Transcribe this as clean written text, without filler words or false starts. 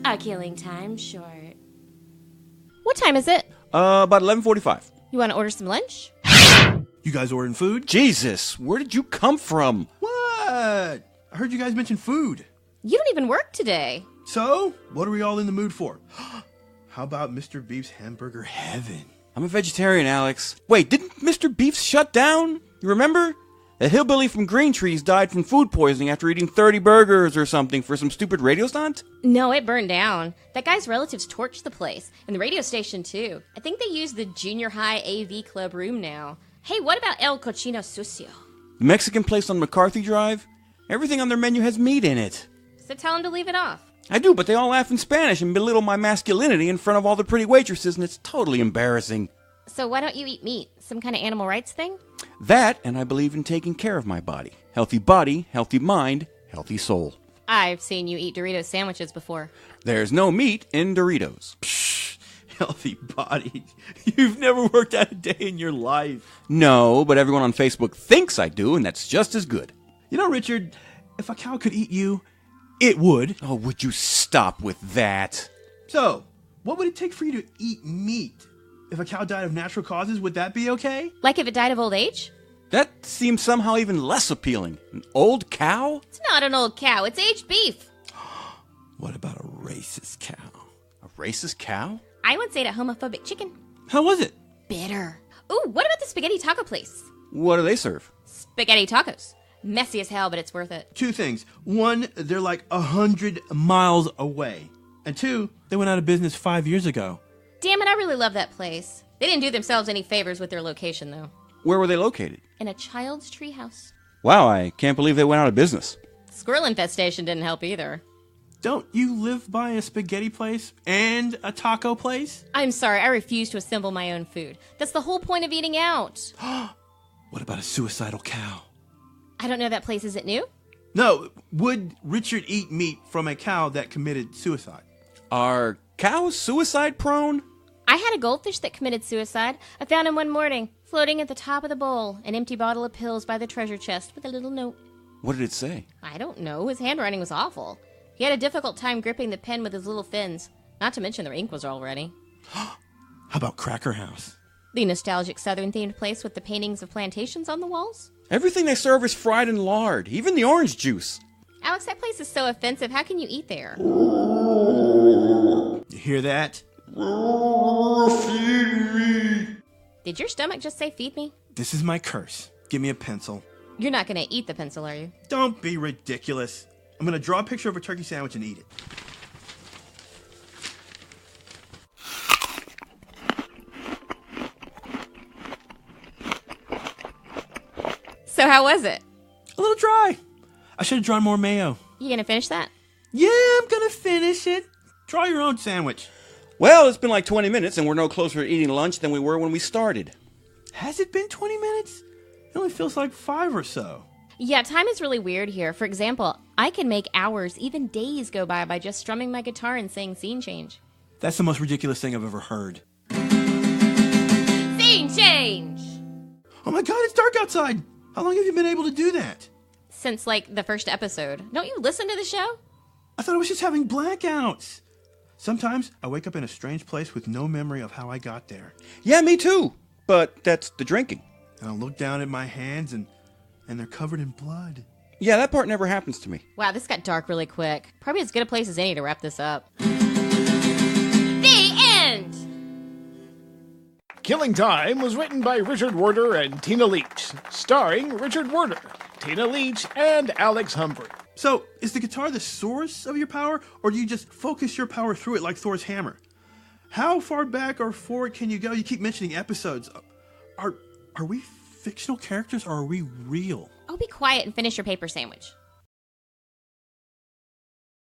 A killing time short. What time is it? About 11:45. You want to order some lunch? You guys ordering food? Jesus, where did you come from? What? I heard you guys mention food. You don't even work today. So, what are we all in the mood for? How about Mr. Beef's Hamburger Heaven? I'm a vegetarian, Alex. Wait, didn't Mr. Beef's shut down? You remember? A hillbilly from Green Trees died from food poisoning after eating 30 burgers or something for some stupid radio stunt? No, it burned down. That guy's relatives torched the place, and the radio station too. I think they use the junior high AV club room now. Hey, what about El Cochino Sucio? The Mexican place on McCarthy Drive? Everything on their menu has meat in it. So tell them to leave it off. I do, but they all laugh in Spanish and belittle my masculinity in front of all the pretty waitresses, and it's totally embarrassing. So why don't you eat meat? Some kind of animal rights thing? That, and I believe in taking care of my body. Healthy mind, healthy soul. I've seen you eat Dorito sandwiches before. There's no meat in Doritos. Psh, healthy body. You've never worked out a day in your life. No, but everyone on Facebook thinks I do, and that's just as good. You know, Richard, if a cow could eat you, it would. Oh, would you stop with that? So, what would it take for you to eat meat? If a cow died of natural causes, would that be okay? Like if it died of old age? That seems somehow even less appealing. An old cow? It's not an old cow, it's aged beef. What about a racist cow? A racist cow? I once ate a homophobic chicken. How was it? Bitter. Ooh, what about the spaghetti taco place? What do they serve? Spaghetti tacos. Messy as hell, but it's worth it. Two things. One, they're like 100 miles away. And two, they went out of business 5 years ago. Damn it, I really love that place. They didn't do themselves any favors with their location, though. Where were they located? In a child's treehouse. Wow, I can't believe they went out of business. Squirrel infestation didn't help either. Don't you live by a spaghetti place and a taco place? I'm sorry, I refuse to assemble my own food. That's the whole point of eating out. What about a suicidal cow? I don't know, that place isn't new? No, would Richard eat meat from a cow that committed suicide? Are cows suicide prone? I had a goldfish that committed suicide. I found him one morning, floating at the top of the bowl, an empty bottle of pills by the treasure chest with a little note. What did it say? I don't know. His handwriting was awful. He had a difficult time gripping the pen with his little fins. Not to mention the ink was all ready. How about Cracker House? The nostalgic southern-themed place with the paintings of plantations on the walls? Everything they serve is fried in lard, even the orange juice. Alex, that place is so offensive. How can you eat there? You hear that? Feed me! Did your stomach just say feed me? This is my curse. Give me a pencil. You're not going to eat the pencil, are you? Don't be ridiculous. I'm going to draw a picture of a turkey sandwich and eat it. So how was it? A little dry. I should have drawn more mayo. You going to finish that? Yeah, I'm going to finish it. Draw your own sandwich. Well, it's been like 20 minutes, and we're no closer to eating lunch than we were when we started. Has it been 20 minutes? It only feels like 5 or so. Yeah, time is really weird here. For example, I can make hours, even days go by just strumming my guitar and saying scene change. That's the most ridiculous thing I've ever heard. Scene change! Oh my god, it's dark outside! How long have you been able to do that? Since, like, the first episode. Don't you listen to the show? I thought I was just having blackouts. Sometimes I wake up in a strange place with no memory of how I got there. Yeah, me too. But that's the drinking. And I'll look down at my hands and they're covered in blood. Yeah, that part never happens to me. Wow, this got dark really quick. Probably as good a place as any to wrap this up. The end! Killing Time was written by Richard Werder and Tina Leach, starring Richard Werder, Tina Leach, and Alex Humphrey. So, is the guitar the source of your power, or do you just focus your power through it like Thor's hammer? How far back or forward can you go? You keep mentioning episodes. Are we fictional characters or are we real? Oh, be quiet and finish your paper sandwich.